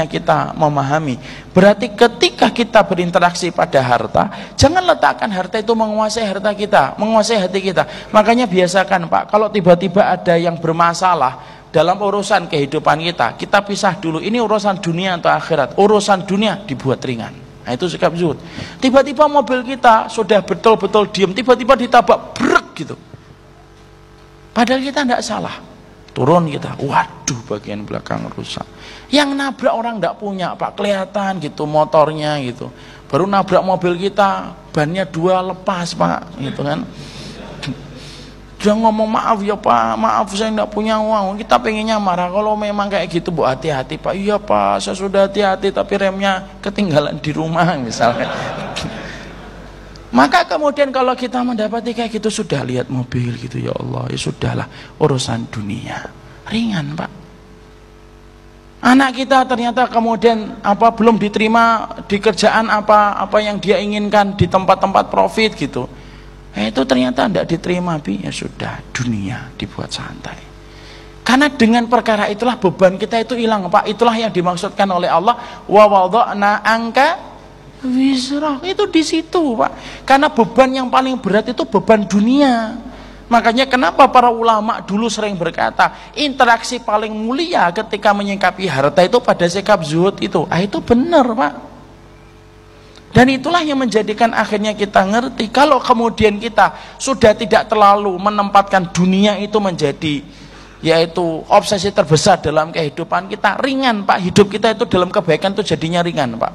kita memahami. Berarti ketika kita berinteraksi pada harta, jangan letakkan harta itu menguasai harta kita, menguasai hati kita. Makanya biasakan Pak, kalau tiba-tiba ada yang bermasalah dalam urusan kehidupan kita pisah dulu, ini urusan dunia atau akhirat. Urusan dunia dibuat ringan. Nah, itu sikap zuhud. Tiba-tiba mobil kita sudah betul-betul diam, tiba-tiba ditabrak brek gitu. Padahal kita tidak salah. Turun kita, waduh bagian belakang rusak. Yang nabrak orang tidak punya Pak, kelihatan gitu motornya gitu. Baru nabrak mobil kita, bannya 2 lepas Pak, gitu kan. Dia ngomong maaf ya Pak, maaf saya tidak punya uang. Kita pengennya marah, kalau memang kayak gitu Bu hati-hati Pak. Iya Pak, saya sudah hati-hati tapi remnya ketinggalan di rumah misalnya. Maka kemudian kalau kita mendapati kayak gitu, sudah lihat mobil gitu, ya Allah, ya sudahlah, urusan dunia ringan Pak. Anak kita ternyata kemudian belum diterima di kerjaan apa yang dia inginkan di tempat-tempat profit gitu, itu ternyata tidak diterima Bi, ya sudah, dunia dibuat santai. Karena dengan perkara itulah beban kita itu hilang Pak. Itulah yang dimaksudkan oleh Allah, wa wada'na angka wisrah, itu di situ Pak. Karena beban yang paling berat itu beban dunia. Makanya kenapa para ulama dulu sering berkata, interaksi paling mulia ketika menyikapi harta itu pada sikap zuhud itu. Itu benar Pak. Dan itulah yang menjadikan akhirnya kita ngerti, kalau kemudian kita sudah tidak terlalu menempatkan dunia itu menjadi yaitu obsesi terbesar dalam kehidupan kita, ringan Pak. Hidup kita itu dalam kebaikan itu jadinya ringan Pak.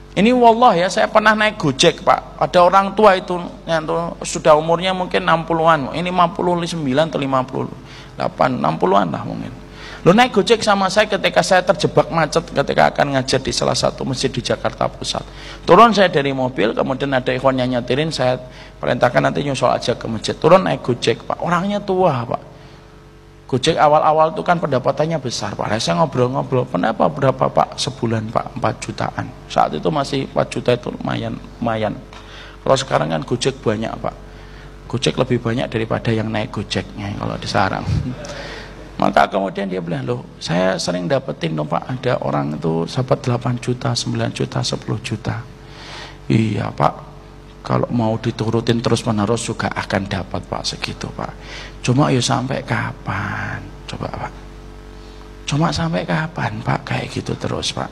Ini wallah ya, saya pernah naik Gojek Pak. Ada orang tua itu yang sudah umurnya mungkin 60-an. Ini 59 atau 58, 60-an lah mungkin. Lo naik Gojek sama saya ketika saya terjebak macet ketika akan ngajar di salah satu masjid di Jakarta Pusat. Turun saya dari mobil, kemudian ada ikhwannya nyetirin, saya perintahkan nanti nyusul aja ke masjid. Turun naik Gojek Pak. Orangnya tua Pak. Gojek awal-awal itu kan pendapatannya besar Pak. Saya ngobrol-ngobrol, kenapa berapa Pak sebulan Pak? 4 jutaan. Saat itu masih 4 juta itu lumayan. Kalau sekarang kan Gojek banyak Pak. Gojek lebih banyak daripada yang naik Gojeknya kalau di sarang. Maka kemudian dia bilang, loh saya sering dapetin loh Pak, ada orang itu dapat 8 juta, 9 juta, 10 juta. Iya Pak, kalau mau diturutin terus menerus juga akan dapat Pak segitu Pak. Cuma ya sampai kapan? Coba Pak. Cuma sampai kapan Pak kayak gitu terus Pak?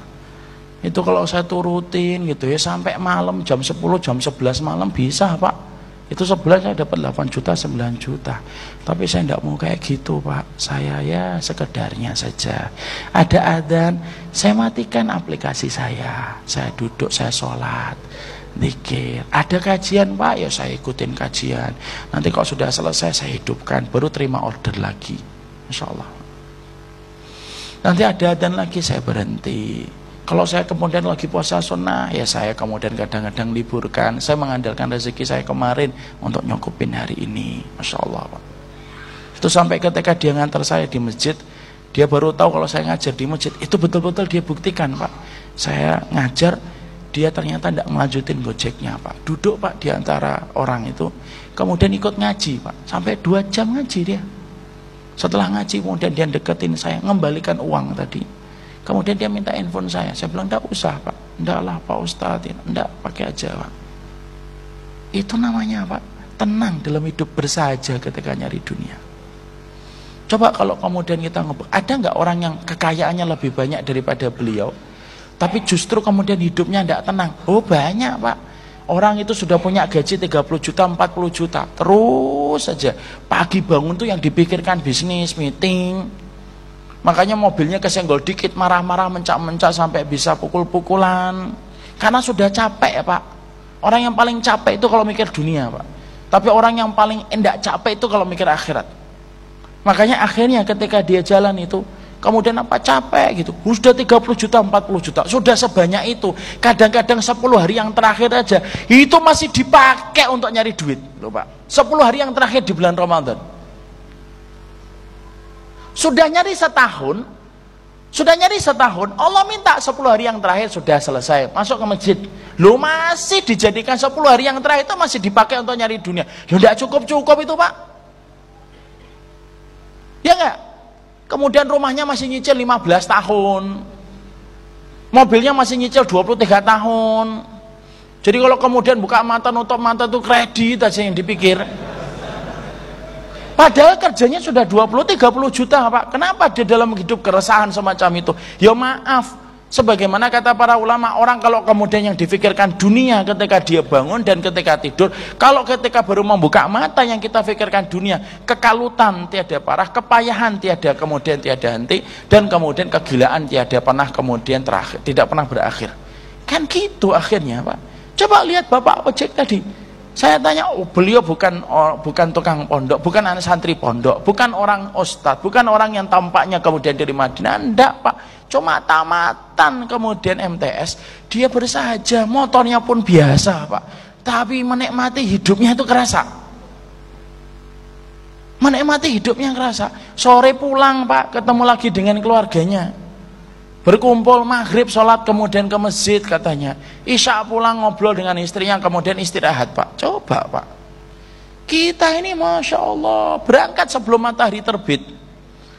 Itu kalau saya turutin gitu ya sampai malam jam 10, jam 11 malam bisa Pak. Itu sebulan saya dapat 8 juta, 9 juta. Tapi saya tidak mau kayak gitu Pak. Saya ya sekedarnya saja. Ada adzan, saya matikan aplikasi saya. Saya duduk, saya sholat, zikir. Ada kajian Pak, ya saya ikutin kajian. Nanti kalau sudah selesai saya hidupkan, baru terima order lagi, insya Allah. Nanti ada adzan lagi saya berhenti. Kalau saya kemudian lagi puasa sunnah, ya saya kemudian kadang-kadang liburkan. Saya mengandalkan rezeki saya kemarin untuk nyukupin hari ini, masya Allah Pak. Itu sampai ketika dia ngantar saya di masjid, dia baru tahu kalau saya ngajar di masjid. Itu betul-betul dia buktikan Pak. Saya ngajar, dia ternyata tidak melanjutin Gojeknya Pak. Duduk Pak di antara orang itu, kemudian ikut ngaji Pak. Sampai 2 jam ngaji dia. Setelah ngaji kemudian dia deketin saya, ngembalikan uang tadi. Kemudian dia minta handphone saya. Saya bilang, tidak usah Pak. Tidak lah Pak Ustadz, tidak, pakai aja Pak. Itu namanya Pak, tenang dalam hidup, bersahaja ketika nyari dunia. Coba kalau kemudian kita ada nggak orang yang kekayaannya lebih banyak daripada beliau, tapi justru kemudian hidupnya tidak tenang? Oh banyak Pak. Orang itu sudah punya gaji 30 juta, 40 juta, terus saja pagi bangun tuh yang dipikirkan bisnis, meeting. Makanya mobilnya kesenggol dikit marah-marah, mencak-mencak sampai bisa pukul-pukulan. Karena sudah capek ya Pak. Orang yang paling capek itu kalau mikir dunia Pak. Tapi orang yang paling enggak capek itu kalau mikir akhirat. Makanya akhirnya ketika dia jalan itu, kemudian apa capek gitu, sudah 30 juta, 40 juta, sudah sebanyak itu. Kadang-kadang 10 hari yang terakhir aja itu masih dipakai untuk nyari duit loh Pak. 10 hari yang terakhir di bulan Ramadan. Sudah nyari setahun, Allah minta 10 hari yang terakhir sudah selesai, masuk ke masjid. Lo masih dijadikan 10 hari yang terakhir itu masih dipakai untuk nyari dunia. Lo tidak cukup-cukup itu Pak. Ya enggak? Kemudian rumahnya masih nyicil 15 tahun. Mobilnya masih nyicil 23 tahun. Jadi kalau kemudian buka mata, nutup mata itu kredit aja yang dipikir. Padahal kerjanya sudah 20-30 juta Pak. Kenapa dia dalam hidup keresahan semacam itu? Ya maaf, sebagaimana kata para ulama, orang kalau kemudian yang difikirkan dunia ketika dia bangun dan ketika tidur, kalau ketika baru membuka mata yang kita fikirkan dunia, kekalutan tiada parah, kepayahan tiada kemudian tiada henti, dan kemudian kegilaan tiada pernah kemudian terakhir, tidak pernah berakhir. Kan gitu akhirnya Pak. Coba lihat Bapak ojek tadi. Saya tanya, beliau bukan tukang pondok, bukan anak santri pondok, bukan orang ustadz, bukan orang yang tampaknya kemudian dari Madinah, enggak Pak, cuma tamatan kemudian MTS, dia bersahaja, motornya pun biasa Pak, tapi menikmati hidupnya itu kerasa, menikmati hidupnya kerasa. Sore pulang Pak, ketemu lagi dengan keluarganya, berkumpul maghrib, sholat, kemudian ke masjid katanya, isya pulang ngobrol dengan istrinya, kemudian istirahat Pak. Coba Pak, kita ini Masya Allah berangkat sebelum matahari terbit,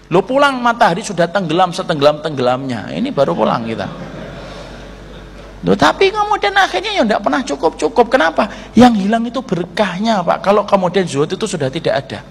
lo pulang matahari sudah tenggelam setenggelam-tenggelamnya, ini baru pulang kita. Loh, tapi kemudian akhirnya ya tidak pernah cukup. Kenapa? Yang hilang itu berkahnya Pak, kalau kemudian zuhud itu sudah tidak ada.